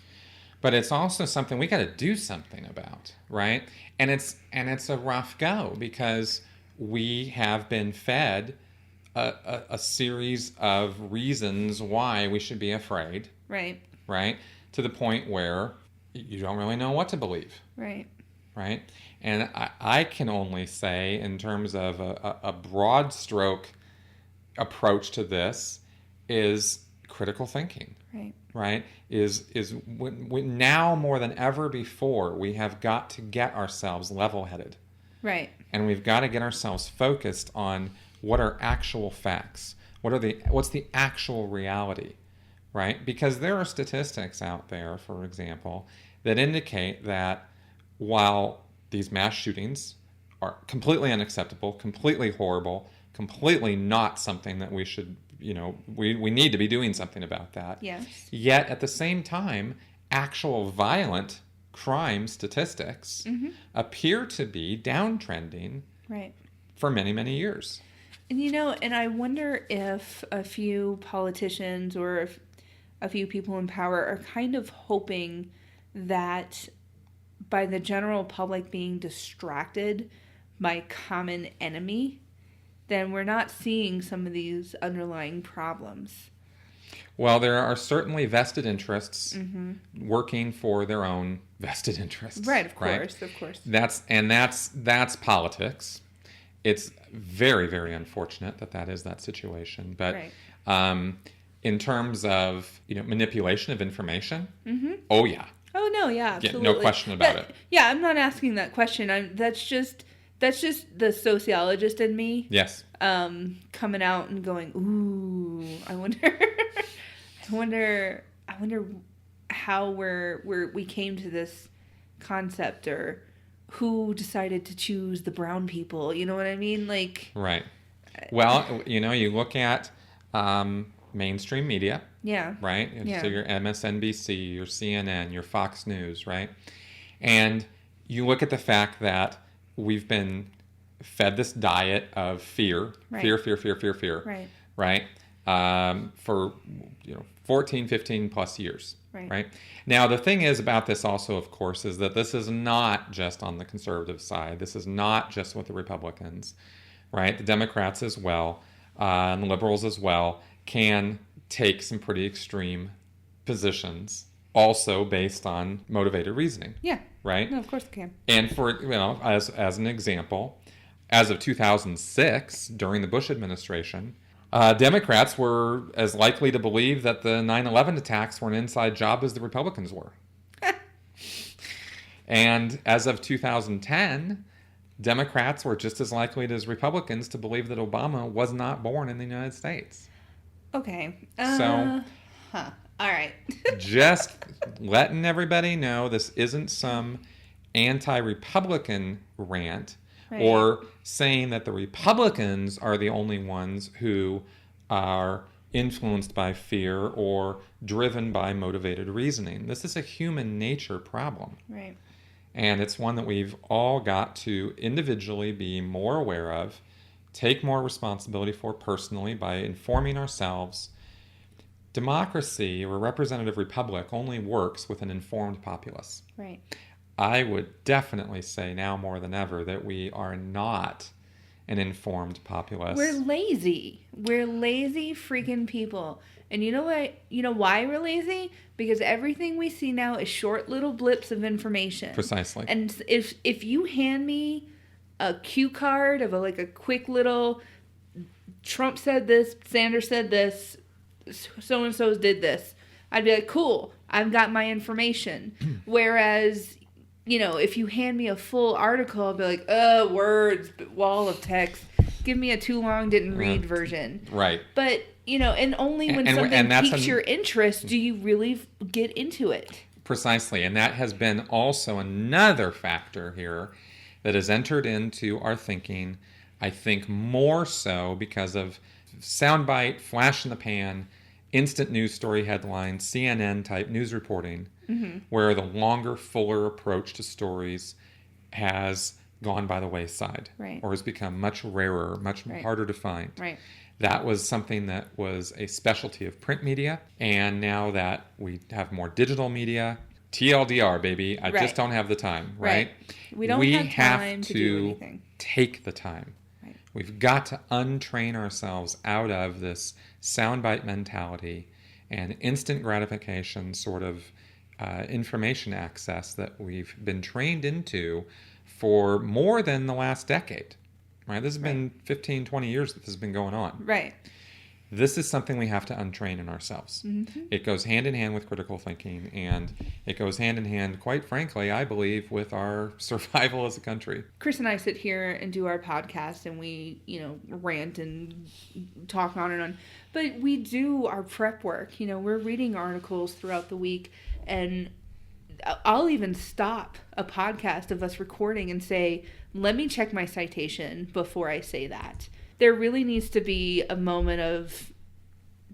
but it's also something we got to do something about, right? And it's a rough go because we have been fed a series of reasons why we should be afraid. Right. Right? To the point where you don't really know what to believe. Right. right? And I can only say, in terms of a broad stroke approach to this, is critical thinking. Right. Right? Is when now more than ever before, we have got to get ourselves level-headed. Right. And we've got to get ourselves focused on what are actual facts. What's the actual reality, right? Because there are statistics out there, for example, that indicate that while these mass shootings are completely unacceptable, completely horrible, completely not something that we should, we need to be doing something about that. Yes. Yet at the same time, actual violent crime statistics appear to be downtrending Right. for many, many years. And and I wonder if a few politicians or if a few people in power are kind of hoping that by the general public being distracted by common enemy, then we're not seeing some of these underlying problems. Well, there are certainly vested interests working for their own vested interests. Right, of course. That's politics. It's very, very unfortunate that is that situation. But Right. In terms of manipulation of information, oh yeah, Oh no, yeah, absolutely. no question about it. Yeah, I'm not asking that question. That's just the sociologist in me. Yes. Coming out and going, ooh, I wonder how we came to this concept, or who decided to choose the brown people. You know what I mean? Like, right. Well, you look at mainstream media. Yeah. Right? Yeah. So your MSNBC, your CNN, your Fox News, right? And you look at the fact that we've been fed this diet of fear, Right. fear, Right. right? For 14, 15 plus years, Right. Now, the thing is about this also, of course, is that this is not just on the conservative side. This is not just with the Republicans, right? The Democrats as well, and the liberals as well, can take some pretty extreme positions, also based on motivated reasoning. Yeah. Right? No, of course it can. And for, as an example, as of 2006, during the Bush administration, Democrats were as likely to believe that the 9/11 attacks were an inside job as the Republicans were. And as of 2010, Democrats were just as likely as Republicans to believe that Obama was not born in the United States. Okay. So, all right. just letting everybody know this isn't some anti-Republican rant, Right. or saying that the Republicans are the only ones who are influenced by fear or driven by motivated reasoning. This is a human nature problem. Right. And it's one that we've all got to individually be more aware of, take more responsibility for personally by informing ourselves. Democracy, or a representative republic, only works with an informed populace. Right. I would definitely say now more than ever that we are not an informed populace. We're lazy. We're lazy freaking people. And you know what? You know why we're lazy? Because everything we see now is short little blips of information. Precisely. And if you hand me a cue card of a quick little Trump said this, Sanders said this, so-and-so did this, I'd be like, cool, I've got my information. Whereas, if you hand me a full article, I'll be like, words, wall of text. Give me a too long, didn't read version. Right. But, and only when something piques your interest do you really get into it. Precisely. And that has been also another factor here that has entered into our thinking, I think more so because of soundbite, flash in the pan, instant news story headlines, CNN-type news reporting, where the longer, fuller approach to stories has gone by the wayside, right, or has become much rarer, much harder to find. Right. That was something that was a specialty of print media, and now that we have more digital media, TLDR, baby, I just don't have the time, right? We don't have time to do anything. Take the time. Right. We've got to untrain ourselves out of this soundbite mentality and instant gratification sort of information access that we've been trained into for more than the last decade. Right? This has been 15, 20 years that this has been going on. Right. This is something we have to untrain in ourselves. Mm-hmm. It goes hand in hand with critical thinking, and it goes hand in hand, quite frankly, I believe, with our survival as a country. Chris and I sit here and do our podcast, and we, rant and talk on and on. But we do our prep work. We're reading articles throughout the week, and I'll even stop a podcast of us recording and say, let me check my citation before I say that. There really needs to be a moment of,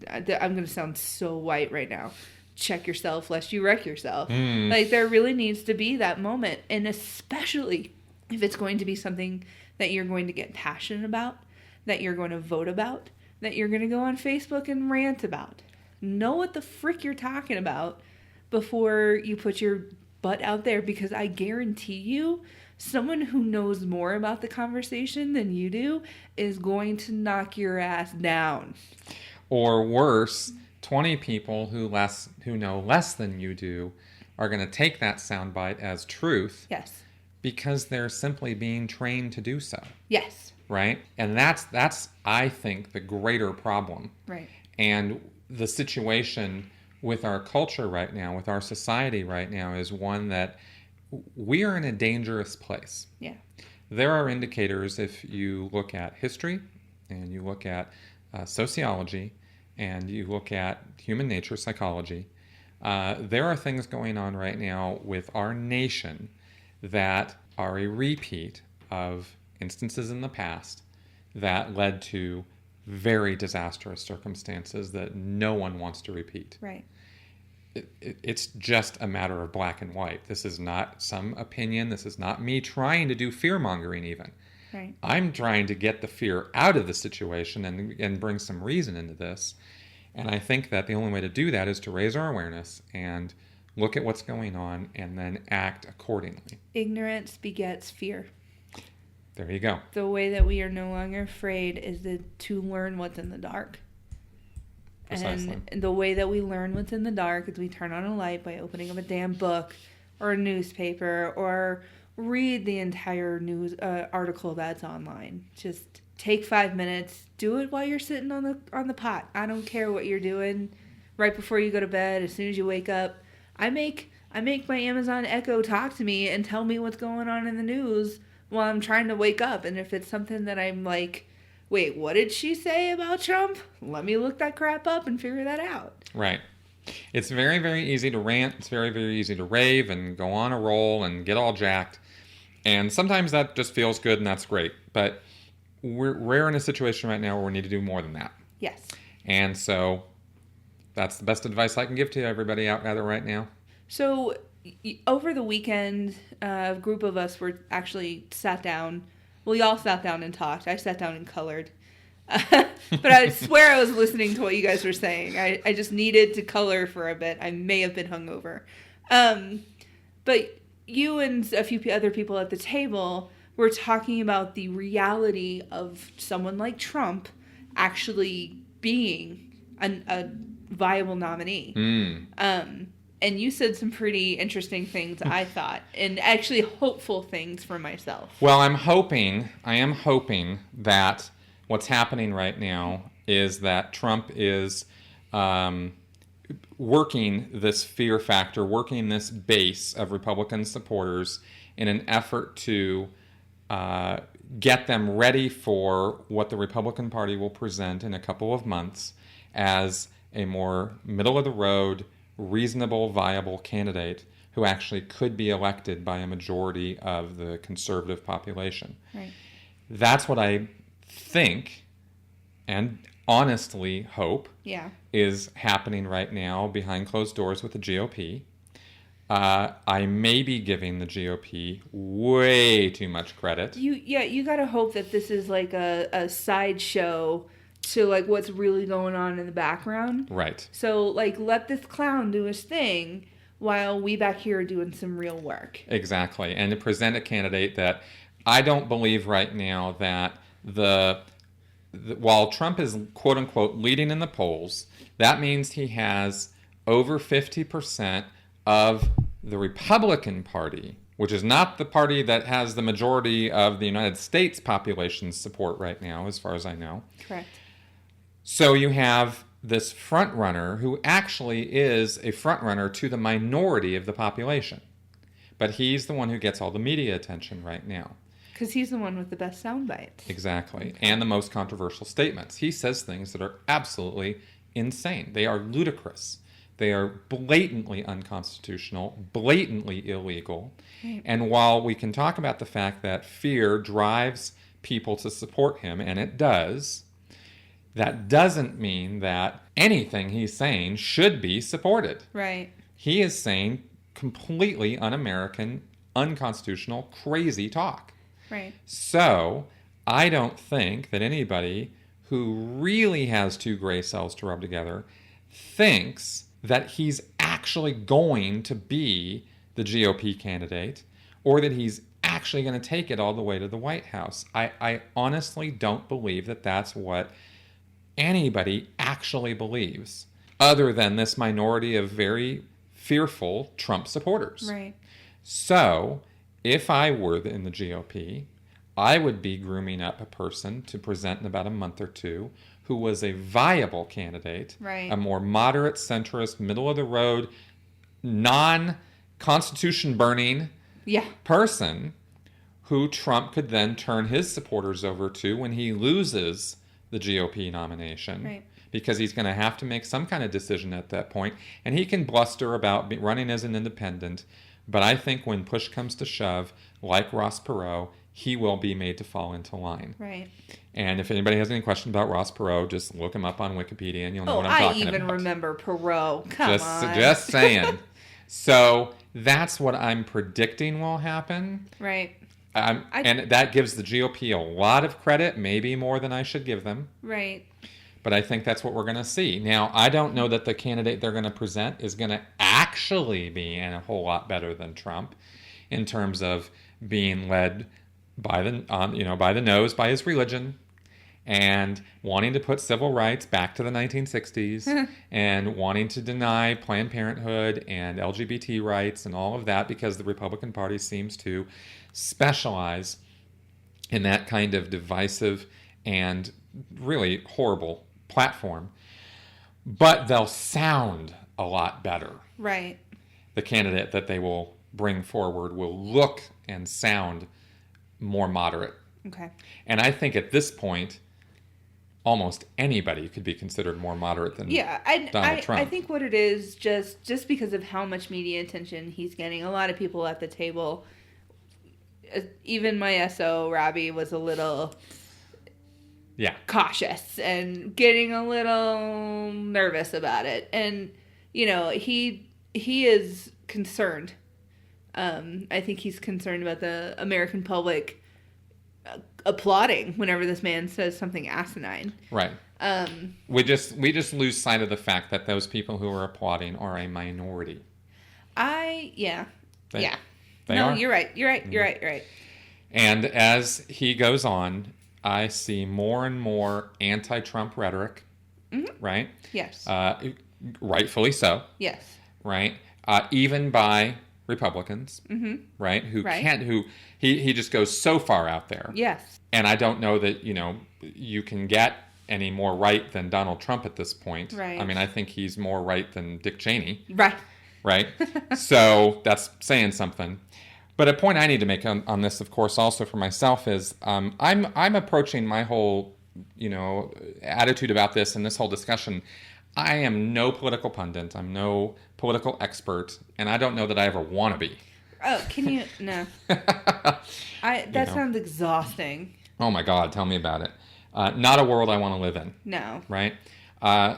I'm going to sound so white right now, check yourself lest you wreck yourself. Like, there really needs to be that moment. And especially if it's going to be something that you're going to get passionate about, that you're going to vote about, that you're going to go on Facebook and rant about. Know what the frick you're talking about before you put your butt out there, because I guarantee you, someone who knows more about the conversation than you do is going to knock your ass down. Or worse, 20 people who know less than you do are going to take that soundbite as truth. Yes. Because they're simply being trained to do so. Yes. Right? And that's I think, the greater problem. Right. And the situation with our culture right now, with our society right now, is one that we are in a dangerous place. Yeah. There are indicators, if you look at history and you look at sociology and you look at human nature, psychology, there are things going on right now with our nation that are a repeat of instances in the past that led to very disastrous circumstances that no one wants to repeat. Right. It's just a matter of black and white. This is not some opinion. This is not me trying to do fear-mongering even. Right. I'm trying to get the fear out of the situation and bring some reason into this. And I think that the only way to do that is to raise our awareness and look at what's going on and then act accordingly. Ignorance begets fear. There you go. The way that we are no longer afraid is to learn what's in the dark. Precisely. And the way that we learn what's in the dark is we turn on a light by opening up a damn book or a newspaper or read the entire news article that's online. Just take 5 minutes. Do it while you're sitting on the pot. I don't care what you're doing. Right before you go to bed, as soon as you wake up, I make my Amazon Echo talk to me and tell me what's going on in the news while I'm trying to wake up. And if it's something that I'm like, wait, what did she say about Trump? Let me look that crap up and figure that out. Right. It's very, very easy to rant. It's very, very easy to rave and go on a roll and get all jacked. And sometimes that just feels good and that's great. But we're in a situation right now where we need to do more than that. Yes. And so that's the best advice I can give to everybody out there right now. So over the weekend, a group of us were actually sat down. Well, y'all sat down and talked. I sat down and colored. But I swear I was listening to what you guys were saying. I just needed to color for a bit. I may have been hungover. But you and a few other people at the table were talking about the reality of someone like Trump actually being a viable nominee. And you said some pretty interesting things, I thought, and actually hopeful things for myself. Well, I am hoping that what's happening right now is that Trump is working this fear factor, working this base of Republican supporters in an effort to get them ready for what the Republican Party will present in a couple of months as a more middle-of-the-road, reasonable, viable candidate who actually could be elected by a majority of the conservative population. Right. That's what I think and honestly hope is happening right now behind closed doors with the GOP. I may be giving the GOP way too much credit. You got to hope that this is like a sideshow to like what's really going on in the background. Right. So like let this clown do his thing while we back here are doing some real work. Exactly. And to present a candidate that I don't believe right now that while Trump is quote unquote leading in the polls, that means he has over 50% of the Republican Party, which is not the party that has the majority of the United States population's support right now, as far as I know. Correct. So you have this front runner who actually is a front runner to the minority of the population. But he's the one who gets all the media attention right now. Because he's the one with the best sound bites. Exactly. And the most controversial statements. He says things that are absolutely insane. They are ludicrous. They are blatantly unconstitutional, blatantly illegal. Right. And while we can talk about the fact that fear drives people to support him, and it does, that doesn't mean that anything he's saying should be supported. Right. He is saying completely un-American, unconstitutional, crazy talk. Right. So I don't think that anybody who really has two gray cells to rub together thinks that he's actually going to be the GOP candidate or that he's actually going to take it all the way to the White House. I honestly don't believe that that's what anybody actually believes, other than this minority of very fearful Trump supporters. Right. So if I were in the GOP, I would be grooming up a person to present in about a month or two who was a viable candidate, right. a more moderate, centrist, middle-of-the-road, non-constitution burning person who Trump could then turn his supporters over to when he loses the GOP nomination. Right. Because he's going to have to make some kind of decision at that point, and he can bluster about running as an independent, but I think when push comes to shove, like Ross Perot, he will be made to fall into line. Right. And if anybody has any question about Ross Perot, just look him up on Wikipedia and you'll know what I'm talking about. I even remember Perot. Come on. Just saying. So that's what I'm predicting will happen. Right. And that gives the GOP a lot of credit, maybe more than I should give them. Right. But I think that's what we're going to see. Now, I don't know that the candidate they're going to present is going to actually be a whole lot better than Trump in terms of being led by the nose by his religion and wanting to put civil rights back to the 1960s and wanting to deny Planned Parenthood and LGBT rights and all of that because the Republican Party seems to specialize in that kind of divisive and really horrible platform. But they'll sound a lot better. Right. The candidate that they will bring forward will look and sound more moderate. Okay. And I think at this point, almost anybody could be considered more moderate than Donald Trump. I think what it is, just because of how much media attention he's getting, a lot of people at the table, even my SO, Robbie, was a little cautious and getting a little nervous about it. And, he is concerned. I think he's concerned about the American public applauding whenever this man says something asinine. Right. We just lose sight of the fact that those people who are applauding are a minority. They No, are. you're right. You're right. And as he goes on, I see more and more anti-Trump rhetoric. Mm-hmm. Right? Yes. Rightfully so. Yes. Right? Even by Republicans, mm-hmm. right? He just goes so far out there. Yes. And I don't know that, you can get any more right than Donald Trump at this point. Right. I mean, I think he's more right than Dick Cheney. Right. Right? So that's saying something. But a point I need to make on this, of course, also for myself is I'm approaching my whole, attitude about this and this whole discussion. I am no political pundit. I'm no political expert, and I don't know that I ever want to be. Oh, can you? No. Sounds exhausting. Oh my God, tell me about it. Not a world I want to live in. No. Right?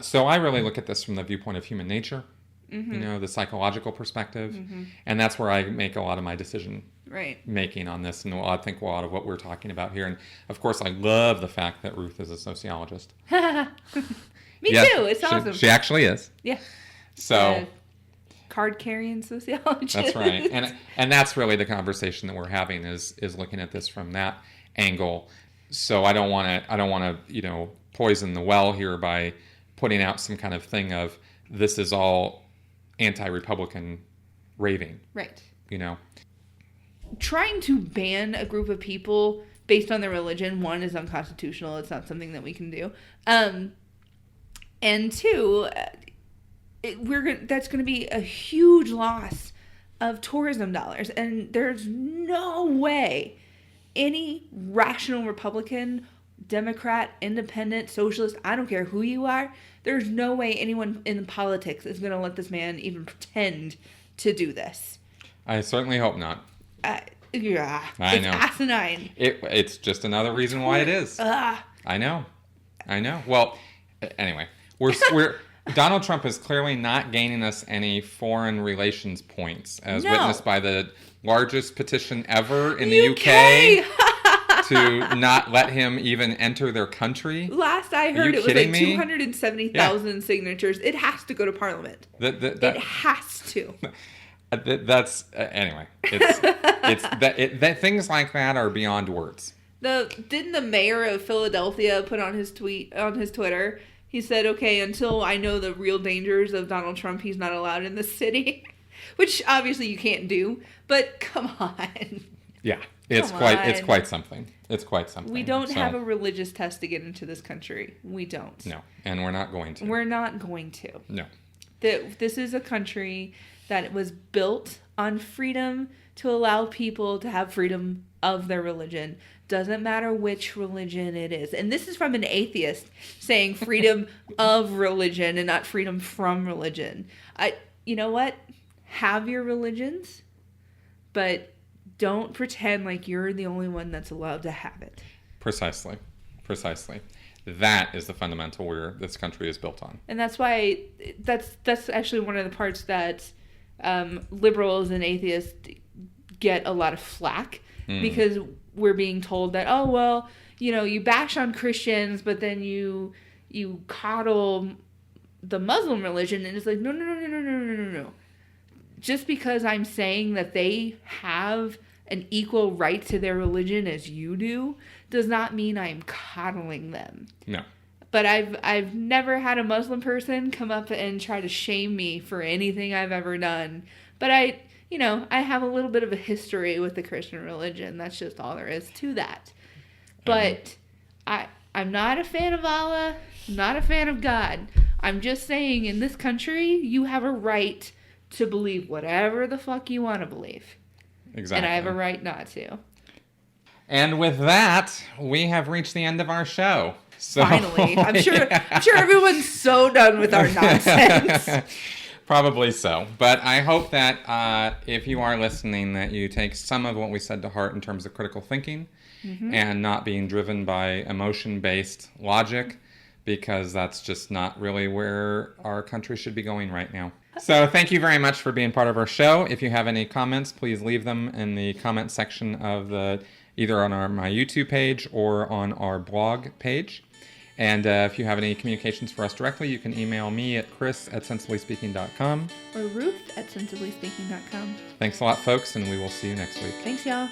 So I really look at this from the viewpoint of human nature, mm-hmm. The psychological perspective, mm-hmm. and that's where I make a lot of my decision right. making on this, and I think a lot of what we're talking about here. And of course, I love the fact that Ruth is a sociologist. Me too. It's awesome. She actually is. Yeah. So card-carrying sociologist. That's right. And that's really the conversation that we're having is looking at this from that angle. So I don't want to poison the well here by putting out some kind of thing of this is all anti-Republican raving, Right. you know? Trying to ban a group of people based on their religion, one, is unconstitutional. It's not something that we can do. And two, that's going to be a huge loss of tourism dollars. And there's no way any rational Republican, Democrat, Independent, Socialist, I don't care who you are, there's no way anyone in politics is going to let this man even pretend to do this. I certainly hope not. Yeah, I it's know. asinine. It's just another reason why it is. I know. Well, anyway, we're Donald Trump is clearly not gaining us any foreign relations points, as witnessed by the largest petition ever in the UK to not let him even enter their country. Last I heard, it was like 270,000 signatures. It has to go to Parliament. It has to. That's anyway. Things like that are beyond words. Didn't the mayor of Philadelphia put on his Twitter? He said, "Okay, until I know the real dangers of Donald Trump, he's not allowed in the city," which obviously you can't do. But come on. Yeah, it's quite something. It's quite something. We don't have a religious test to get into this country. We don't. No, and we're not going to. We're not going to. No. This is a country that was built on freedom to allow people to have freedom of their religion. Doesn't matter which religion it is. And this is from an atheist saying freedom of religion and not freedom from religion. You know what? Have your religions, but don't pretend like you're the only one that's allowed to have it. Precisely. That is the fundamental where this country is built on. And that's why that's actually one of the parts that liberals and atheists get a lot of flack because we're being told that, oh, well, you bash on Christians, but then you coddle the Muslim religion. And it's like, no. Just because I'm saying that they have an equal right to their religion as you do does not mean I'm coddling them. No. But I've never had a Muslim person come up and try to shame me for anything I've ever done. But I have a little bit of a history with the Christian religion. That's just all there is to that. But I'm not a fan of Allah. I'm not a fan of God. I'm just saying in this country, you have a right to believe whatever the fuck you want to believe. Exactly. And I have a right not to. And with that, we have reached the end of our show. So, finally. I'm sure everyone's so done with our nonsense. Probably so. But I hope that if you are listening, that you take some of what we said to heart in terms of critical thinking and not being driven by emotion-based logic, because that's just not really where our country should be going right now. So thank you very much for being part of our show. If you have any comments, please leave them in the comment section of either on my YouTube page or on our blog page. And if you have any communications for us directly, you can email me at chris@sensiblyspeaking.com. Or Ruth@sensiblyspeaking.com. Thanks a lot, folks, and we will see you next week. Thanks, y'all.